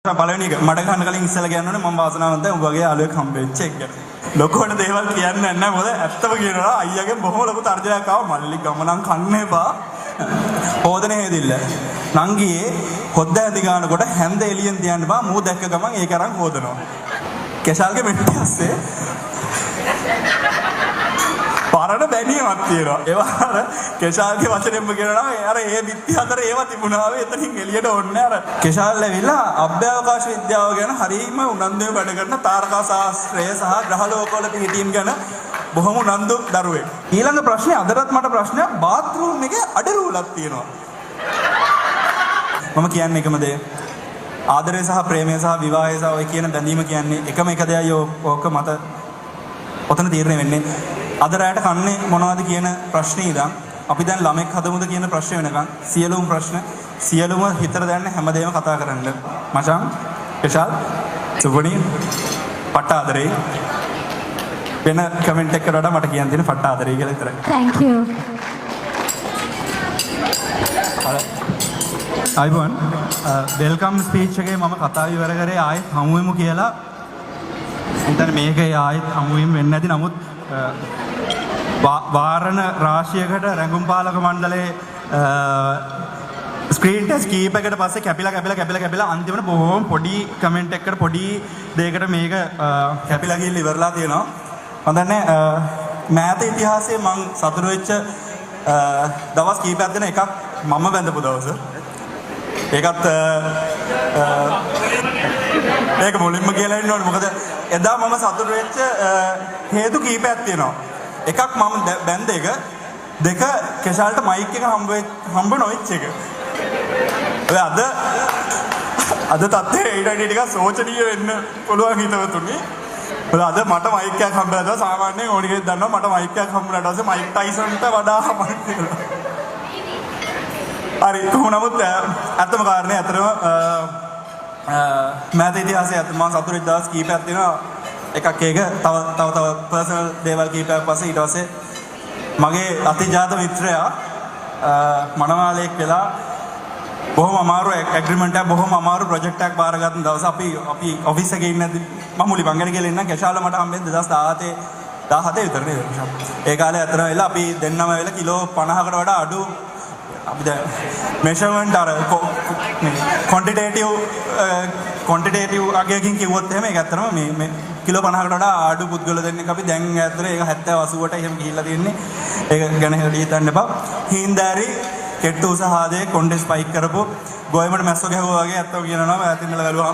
පළවෙනි එක මඩ ගන්න කලින් ඉස්සලා කියන්න ඕනේ මම වාසනාවන්තයි උඹ වගේ යාළුවෙක් හම්බෙච්ච එක ගැන. ලොකුවට දේවල් කියන්නේ නැහැ මොකද ඇත්තම කියනවා අයියාගෙන් බොහොම ලොකු තර්ජනයක් ආවා මල්ලි ගමනන් කන්න එපා. හොදනේ හේදිල්ල. නංගියේ හොද්ද ඇඳි ගන්නකොට හැන්ද එළියෙන් තියන්න බා මූ දැක්ක ගමන් ඒක අරන් හොදනවා. කෙසල්ගේ මෙට්ටි ඇස්සේ පරණ බැනියමක් තියෙනවා. ඒවා අර කෙෂාල්ගේ වචනෙන්ම කියනවා අර ඒ විත්ති අතර ඒවා තිබුණා වේ එතනින් එළියට ඕනේ අර කෙෂාල් ඇවිල්ලා අභ්‍යවකාශ විද්‍යාව ගැන හරියම උනන්දුවෙන් වැඩ කරන තාරකා ශාස්ත්‍රය සහ ග්‍රහ ලෝකවල පිහිටීම් ගැන බොහොම උනන්දු දරුවෙක්. ඊළඟ ප්‍රශ්නේ අදටත් මට ප්‍රශ්නයක් බාත් รู ම් එකේ අඩරුවලක් තියෙනවා. මම කියන්නේ එකම දේ. ආදරය සහ ප්‍රේමය සහ විවාහය සහ ඔය කියන බැඳීම කියන්නේ එකම එක දෙයයි ඕක මත ඔතන තීරණය වෙන්නේ. අද රැයට කන්නේ මොනවද කියන ප්‍රශ්නේ ඉඳන් අපි දැන් ළමෙක් හදමුද කියන ප්‍රශ්නේ වෙනකන් සියලුම ප්‍රශ්න සියලුම හිතට දැනෙන හැමදේම කතා කරන්න. මචං කෙෂාල් සුබණී පට්ට ආදරේ වෙන කමෙන්ට් එකකට වඩා මට කියන්න තියෙන පට්ට ආදරේ කියලා විතරයි. Thank you. අයිබෝන් වෙල්කම් ස්පීච් එකේ මම කතාව ඉවර කරේ ආයෙත් හමු වෙමු කියලා. හිතන්නේ මේකේ ආයෙත් හමු වෙමු වෙන්නේ නැති නමුත් වාරණ රාශියකට රැඟුම් පාලක මණ්ඩලයේ ස්ක්‍රීන් ටෙස්ට් කීපයකට පස්සේ කැපිලා අන්තිමට බොහොම පොඩි කමෙන්ට් එකකට පොඩි දෙයකට මේක කැපිලා ගිහින් ඉවරලා තියෙනවා. මම දන්නේ මෑත ඉතිහාසයේ මම සතුටු වෙච්ච දවස් කීපයක් දෙන එකක් මම බැඳපු දවස. ඒකත් ඒක මුලින්ම කියලා ඉන්න ඕනේ මොකද එදා මම සතුටු වෙච්ච හේතු කීපයක් තියෙනවා. එකක් මම බැන්ද එක දෙක කෙෂාල්ට මයික් එක හම්බ නොවෙච්ච එක. ඔය අද තත්ත්වයේ ඊට ටිකක් සෝචනීය වෙන්න පුළුවන් හිතවතුනි. අද මට මයික් එකක් හම්බෙලා දැන් සාමාන්‍යයෙන් ඕනි කෙනෙක් දන්නවා මට මයික් එකක් හම්බුනාට පස්සේ මයික් ටයිසන්ට වඩා හම්බුනේ කියලා. හරි කොහොම නමුත් අත්තම කාරණේ අතරම මෑත ඉතිහාසයේ අත මම සතුටු වෙච්ච දවස් කීපයක් තියෙනවා. එකක් ඒක තව පර්සනල් දේවල් කීපයක් පස්සේ ඊට පස්සේ මගේ අතිජාත මිත්‍රයා මනමාලයක් වෙලා බොහොම අමාරු ඇග්‍රීමන්ට් එකක් බොහොම අමාරු ප්‍රොජෙක්ට් එකක් බාරගත්ත දවස් අපි ඔෆිස් එකේ ඉන්න මමුලි බංගන කියලා ඉන්න කැෂාල මට හම්බෙන්නේ 2017 විතර නේද ඒ කාලේ අතර වෙලා අපි දෙන්නම වෙලා කිලෝ 50කට වඩා අඩු අපි දැන් මෙෂර්මන්ට් අර ක්වොන්ටිටේටිව් අගයකින් කිව්වොත් එහෙම ඒක ඇත්තටම මේ කිලෝ 50කට වඩා අඩු පුද්ගල දෙන්නෙක් අපි දැන් ඇත්තට ඒක 70 80ට එහෙම ගිහිල්ලා තියෙන්නේ. ඒක ගැන හිතන්න එපා. හින්දාරි කෙට්ටු උසහාදේ කොණ්ඩේ ස්පයික් කරපු ගෝයමඩ මැස්සෝ ගැහුවා වගේ ඇත්තව කියනවා. ඈතින් ඉඳලා බැලුවා